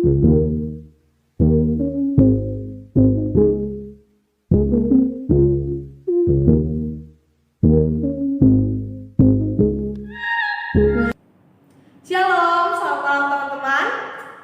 Shalom, selamat malam teman-teman.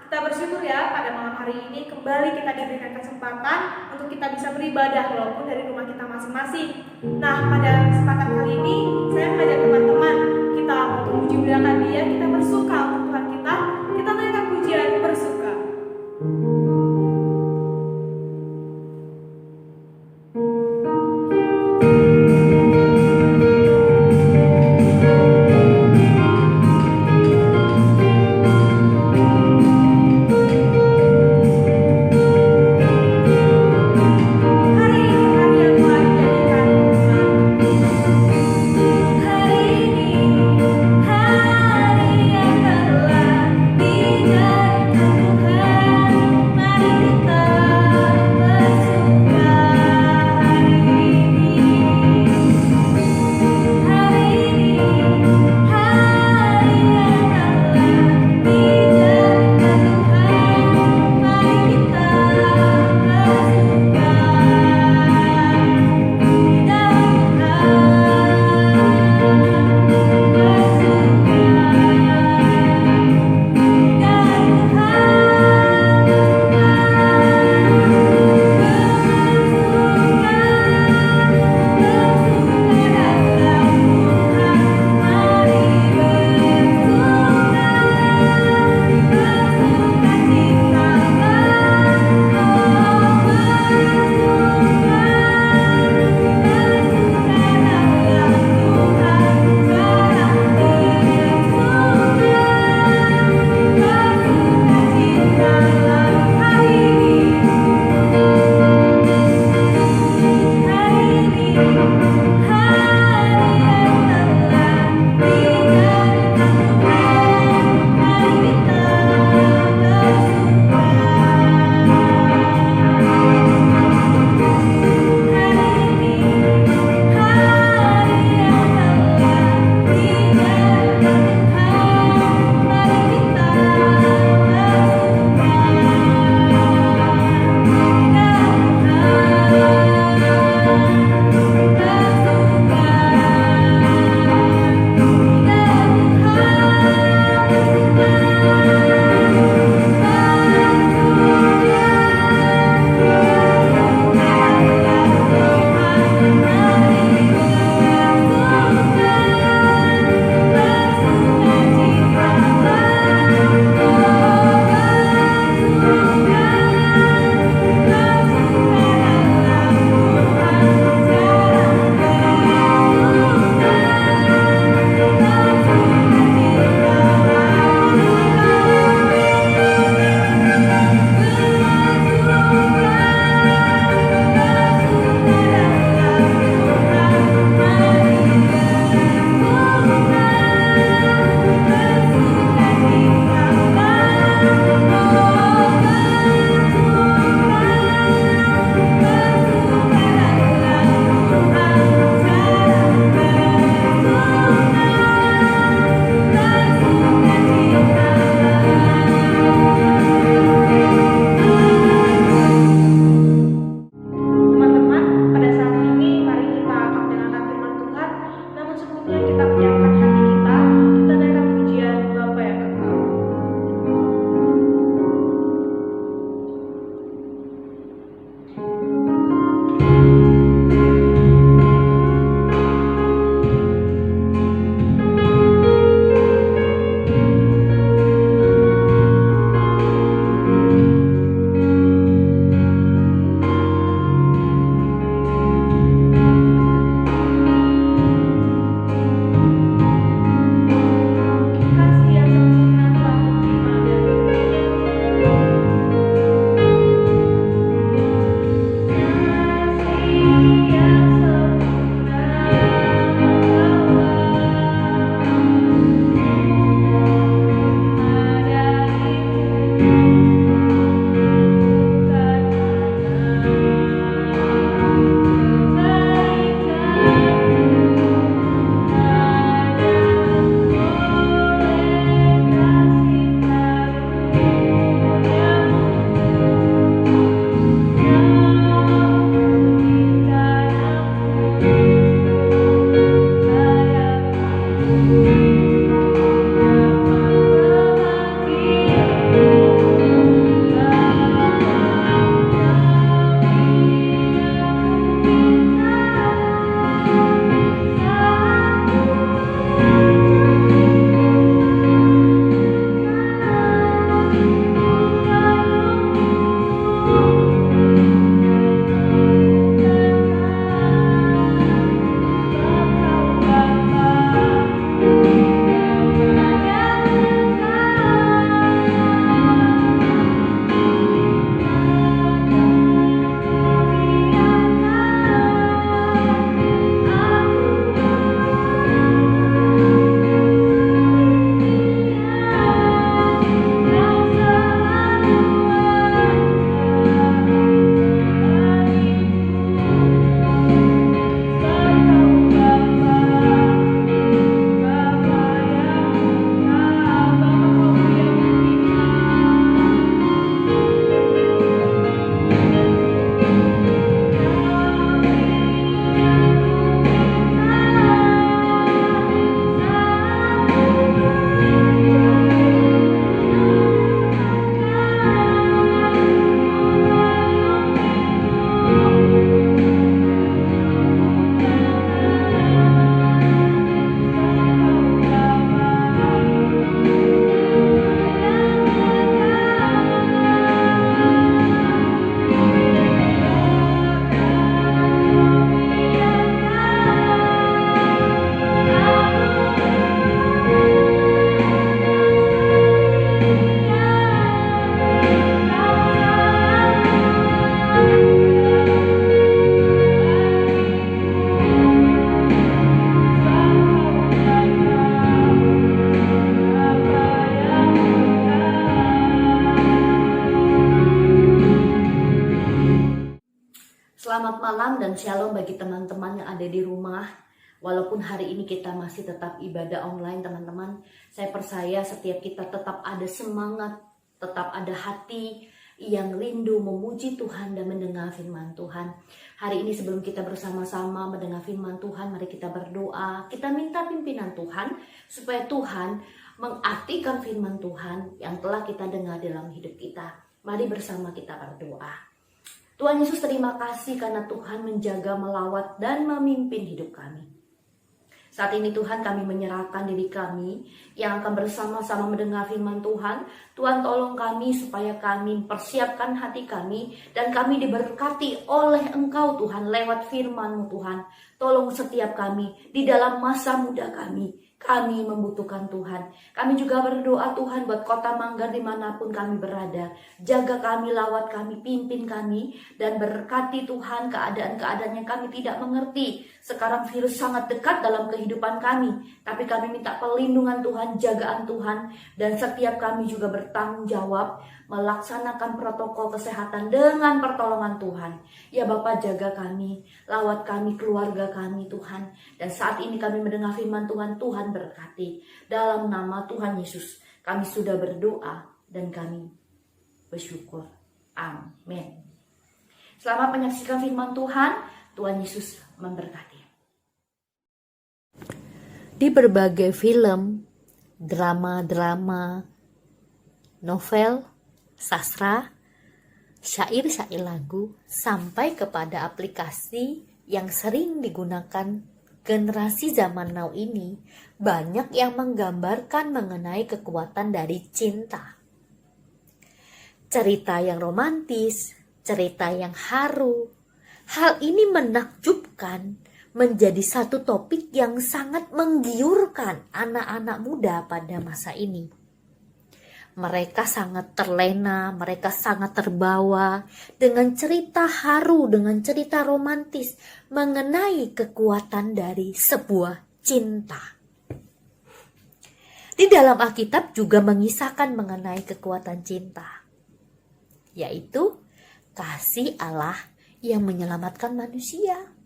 Kita bersyukur ya pada malam hari ini kembali kita diberikan kesempatan untuk kita bisa beribadah walaupun dari rumah kita masing-masing. Nah, pada kesempatan kali ini saya mengajak teman-teman kita untuk memuji muliakan Dia, kita bersuka untuk Tuhan kita naikkan pujian bersuka. Hari ini hari yang malam dan shalom bagi teman-teman yang ada di rumah. Walaupun hari ini kita masih tetap ibadah online teman-teman, saya percaya setiap kita tetap ada semangat, tetap ada hati yang rindu memuji Tuhan dan mendengar firman Tuhan. Hari ini sebelum kita bersama-sama mendengar firman Tuhan, mari kita berdoa. Kita minta pimpinan Tuhan supaya Tuhan mengartikan firman Tuhan yang telah kita dengar dalam hidup kita. Mari bersama kita berdoa. Tuhan Yesus, terima kasih karena Tuhan menjaga, melawat, dan memimpin hidup kami. Saat ini Tuhan, kami menyerahkan diri kami yang akan bersama-sama mendengar firman Tuhan. Tuhan, tolong kami supaya kami mempersiapkan hati kami dan kami diberkati oleh Engkau Tuhan lewat firman-Mu Tuhan. Tolong setiap kami di dalam masa muda kami. Kami membutuhkan Tuhan. Kami juga berdoa Tuhan buat Kota Manggar dimanapun kami berada. Jaga kami, lawat kami, pimpin kami. Dan berkati Tuhan keadaan-keadaan yang kami tidak mengerti. Sekarang virus sangat dekat dalam kehidupan kami. Tapi kami minta perlindungan Tuhan, jagaan Tuhan. Dan setiap kami juga bertanggung jawab melaksanakan protokol kesehatan dengan pertolongan Tuhan. Ya Bapa, jaga kami, lawat kami, keluarga kami Tuhan. Dan saat ini kami mendengar firman Tuhan, Tuhan berkati. Dalam nama Tuhan Yesus, kami sudah berdoa dan kami bersyukur. Amin. Selamat menyaksikan firman Tuhan. Tuhan Yesus memberkati. Di berbagai film, drama-drama, novel, sastra, syair-syair lagu, sampai kepada aplikasi yang sering digunakan generasi zaman now ini, banyak yang menggambarkan mengenai kekuatan dari cinta. Cerita yang romantis, cerita yang haru, hal ini menakjubkan, menjadi satu topik yang sangat menggiurkan anak-anak muda pada masa ini. Mereka sangat terlena, mereka sangat terbawa dengan cerita haru, dengan cerita romantis mengenai kekuatan dari sebuah cinta. Di dalam Alkitab juga mengisahkan mengenai kekuatan cinta, yaitu kasih Allah yang menyelamatkan manusia.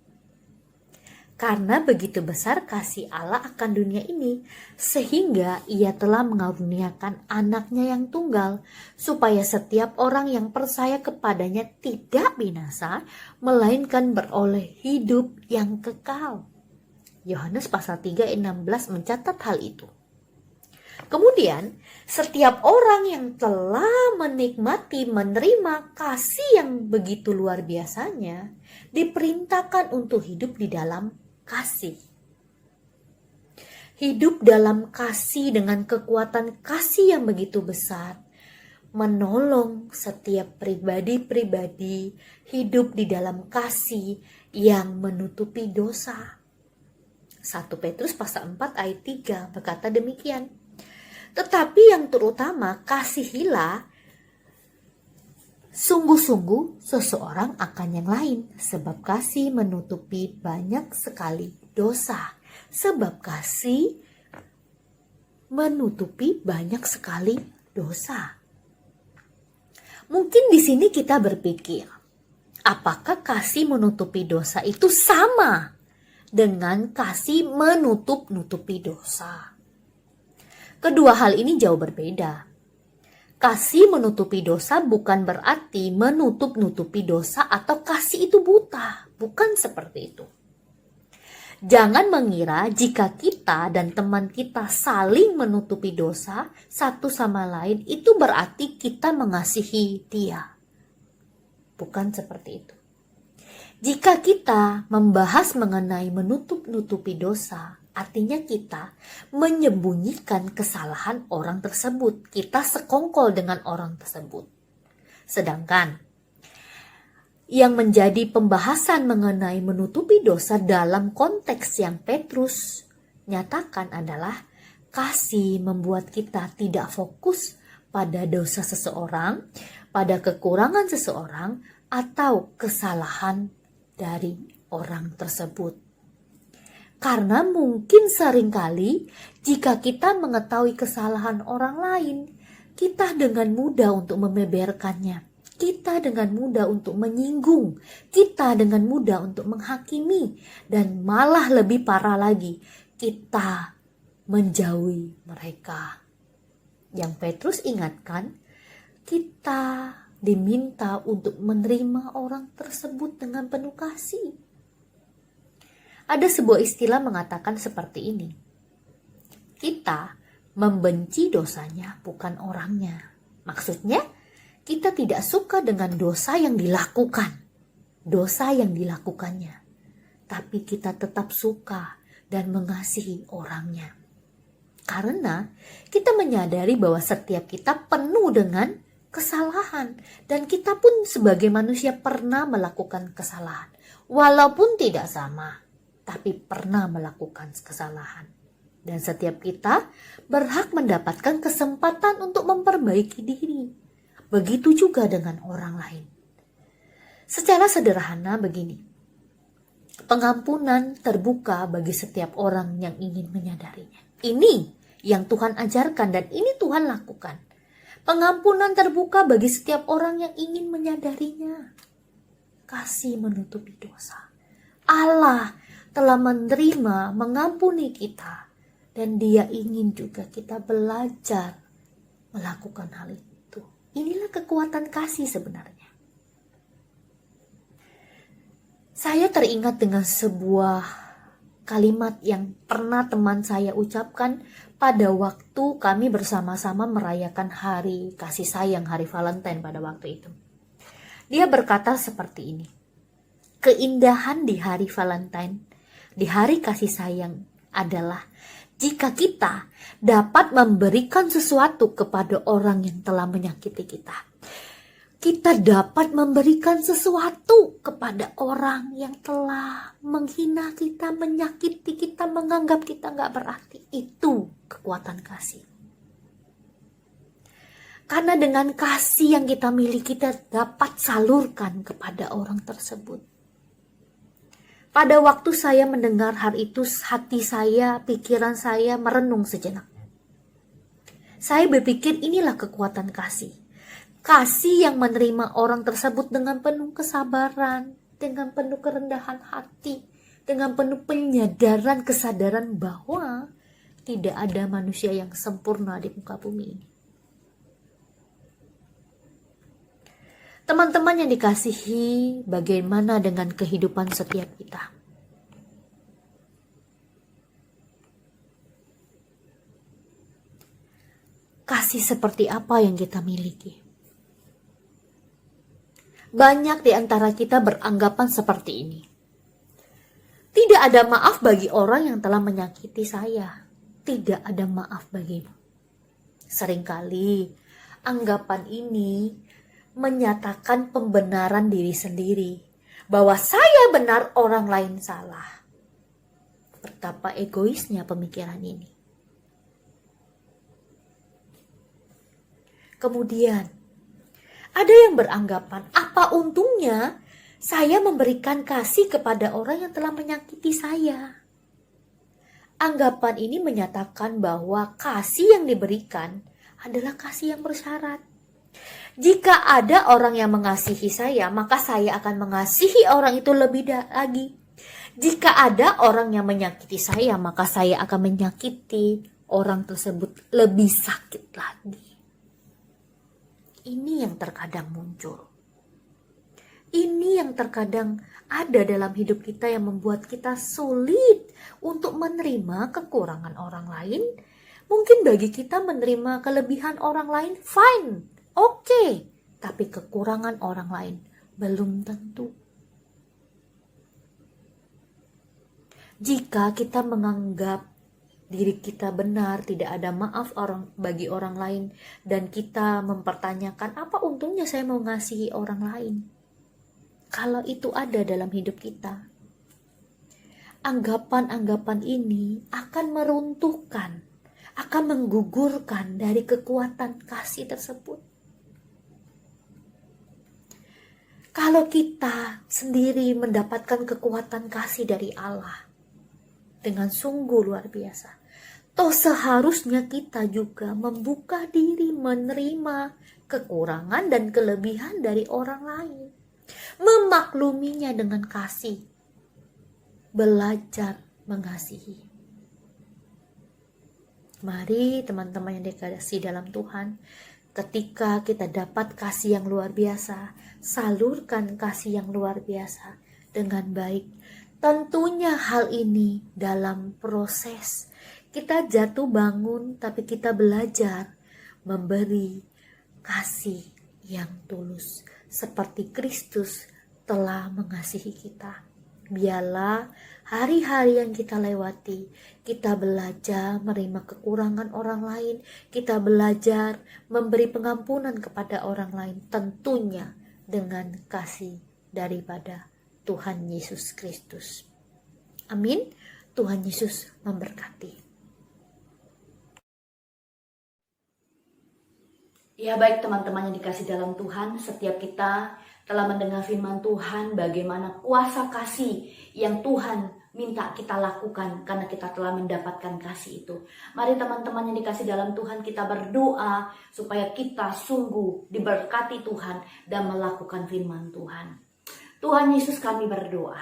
Karena begitu besar kasih Allah akan dunia ini, sehingga Ia telah mengaruniakan anaknya yang tunggal, supaya setiap orang yang percaya kepadanya tidak binasa, melainkan beroleh hidup yang kekal. Yohanes pasal 3 ayat 16 mencatat hal itu. Kemudian, setiap orang yang telah menikmati, menerima kasih yang begitu luar biasanya, diperintahkan untuk hidup di dalam kasih. Hidup dalam kasih dengan kekuatan kasih yang begitu besar, menolong setiap pribadi-pribadi hidup di dalam kasih yang menutupi dosa. 1 Petrus pasal 4 ayat 3 berkata demikian. Tetapi yang terutama kasihilah sungguh-sungguh seseorang akan yang lain, sebab kasih menutupi banyak sekali dosa. Sebab kasih menutupi banyak sekali dosa. Mungkin di sini kita berpikir, apakah kasih menutupi dosa itu sama dengan kasih menutup-nutupi dosa? Kedua hal ini jauh berbeda. Kasih menutupi dosa bukan berarti menutup-nutupi dosa atau kasih itu buta. Bukan seperti itu. Jangan mengira jika kita dan teman kita saling menutupi dosa satu sama lain, itu berarti kita mengasihi dia. Bukan seperti itu. Jika kita membahas mengenai menutup-nutupi dosa, artinya kita menyembunyikan kesalahan orang tersebut. Kita sekongkol dengan orang tersebut. Sedangkan yang menjadi pembahasan mengenai menutupi dosa dalam konteks yang Petrus nyatakan adalah kasih membuat kita tidak fokus pada dosa seseorang, pada kekurangan seseorang, atau kesalahan dari orang tersebut. Karena mungkin seringkali jika kita mengetahui kesalahan orang lain, kita dengan mudah untuk membeberkannya. Kita dengan mudah untuk menyinggung, kita dengan mudah untuk menghakimi, dan malah lebih parah lagi, kita menjauhi mereka. Yang Petrus ingatkan, kita diminta untuk menerima orang tersebut dengan penuh kasih. Ada sebuah istilah mengatakan seperti ini. Kita membenci dosanya, bukan orangnya. Maksudnya, kita tidak suka dengan dosa yang dilakukannya. Tapi kita tetap suka dan mengasihi orangnya. Karena kita menyadari bahwa setiap kita penuh dengan kesalahan. Dan kita pun sebagai manusia pernah melakukan kesalahan. Walaupun tidak sama, tapi pernah melakukan kesalahan. Dan setiap kita berhak mendapatkan kesempatan untuk memperbaiki diri. Begitu juga dengan orang lain. Secara sederhana begini. Pengampunan terbuka bagi setiap orang yang ingin menyadarinya. Ini yang Tuhan ajarkan dan ini Tuhan lakukan. Pengampunan terbuka bagi setiap orang yang ingin menyadarinya. Kasih menutupi dosa. Allah telah menerima, mengampuni kita. Dan Dia ingin juga kita belajar melakukan hal itu. Inilah kekuatan kasih sebenarnya. Saya teringat dengan sebuah kalimat yang pernah teman saya ucapkan pada waktu kami bersama-sama merayakan hari kasih sayang, hari Valentine pada waktu itu. Dia berkata seperti ini. Keindahan di hari Valentine, di hari kasih sayang adalah jika kita dapat memberikan sesuatu kepada orang yang telah menyakiti kita. Kita dapat memberikan sesuatu kepada orang yang telah menghina kita, menyakiti kita, menganggap kita gak berarti. Itu kekuatan kasih. Karena dengan kasih yang kita miliki, kita dapat salurkan kepada orang tersebut. Pada waktu saya mendengar hal itu, hati saya, pikiran saya merenung sejenak. Saya berpikir inilah kekuatan kasih. Kasih yang menerima orang tersebut dengan penuh kesabaran, dengan penuh kerendahan hati, dengan penuh penyadaran, kesadaran bahwa tidak ada manusia yang sempurna di muka bumi ini. Teman-teman yang dikasihi, bagaimana dengan kehidupan setiap kita? Kasih seperti apa yang kita miliki? Banyak di antara kita beranggapan seperti ini. Tidak ada maaf bagi orang yang telah menyakiti saya. Tidak ada maaf bagimu. Seringkali anggapan ini menyatakan pembenaran diri sendiri, bahwa saya benar, orang lain salah. Betapa egoisnya pemikiran ini. Kemudian ada yang beranggapan, apa untungnya saya memberikan kasih kepada orang yang telah menyakiti saya? Anggapan ini menyatakan bahwa kasih yang diberikan adalah kasih yang bersyarat. Jika ada orang yang mengasihi saya, maka saya akan mengasihi orang itu lebih lagi. Jika ada orang yang menyakiti saya, maka saya akan menyakiti orang tersebut lebih sakit lagi. Ini yang terkadang muncul. Ini yang terkadang ada dalam hidup kita yang membuat kita sulit untuk menerima kekurangan orang lain. Mungkin bagi kita menerima kelebihan orang lain, fine. Oke, tapi kekurangan orang lain belum tentu. Jika kita menganggap diri kita benar, tidak ada maaf bagi orang lain, dan kita mempertanyakan apa untungnya saya mau ngasihi orang lain. Kalau itu ada dalam hidup kita, anggapan-anggapan ini akan meruntuhkan, akan menggugurkan dari kekuatan kasih tersebut. Kalau kita sendiri mendapatkan kekuatan kasih dari Allah dengan sungguh luar biasa, Toh seharusnya kita juga membuka diri menerima kekurangan dan kelebihan dari orang lain. Memakluminya dengan kasih. Belajar mengasihi. Mari teman-teman yang dikasihi dalam Tuhan, ketika kita dapat kasih yang luar biasa, salurkan kasih yang luar biasa dengan baik. Tentunya hal ini dalam proses. Kita jatuh bangun, tapi kita belajar memberi kasih yang tulus. Seperti Kristus telah mengasihi kita. Biarlah hari-hari yang kita lewati, kita belajar menerima kekurangan orang lain. Kita belajar memberi pengampunan kepada orang lain. Tentunya dengan kasih daripada Tuhan Yesus Kristus. Amin. Tuhan Yesus memberkati. Ya baik teman-teman yang dikasih dalam Tuhan, setiap kita telah mendengar firman Tuhan bagaimana kuasa kasih yang Tuhan minta kita lakukan karena kita telah mendapatkan kasih itu. Mari teman-teman yang dikasih dalam Tuhan, kita berdoa supaya kita sungguh diberkati Tuhan dan melakukan firman Tuhan. Tuhan Yesus, kami berdoa,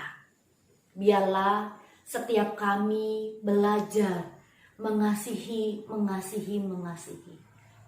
biarlah setiap kami belajar mengasihi.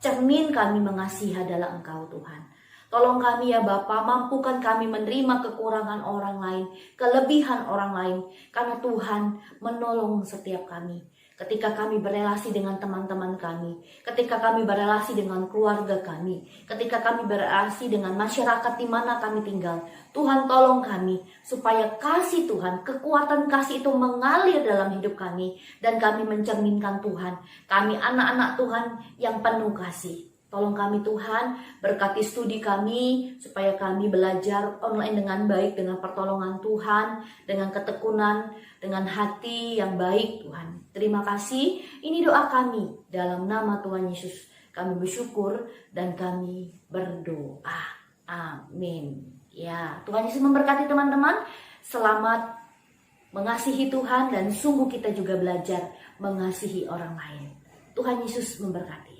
Cermin kami mengasihi adalah Engkau Tuhan. Tolong kami ya Bapa, mampukan kami menerima kekurangan orang lain, kelebihan orang lain. Karena Tuhan menolong setiap kami. Ketika kami berelasi dengan teman-teman kami, ketika kami berelasi dengan keluarga kami, ketika kami berelasi dengan masyarakat di mana kami tinggal, Tuhan tolong kami supaya kasih Tuhan, kekuatan kasih itu mengalir dalam hidup kami dan kami mencerminkan Tuhan. Kami anak-anak Tuhan yang penuh kasih. Tolong kami Tuhan, berkati studi kami supaya kami belajar online dengan baik, dengan pertolongan Tuhan, dengan ketekunan, dengan hati yang baik Tuhan. Terima kasih, ini doa kami dalam nama Tuhan Yesus. Kami bersyukur dan kami berdoa. Amin. Ya, Tuhan Yesus memberkati teman-teman. Selamat mengasihi Tuhan dan sungguh kita juga belajar mengasihi orang lain. Tuhan Yesus memberkati.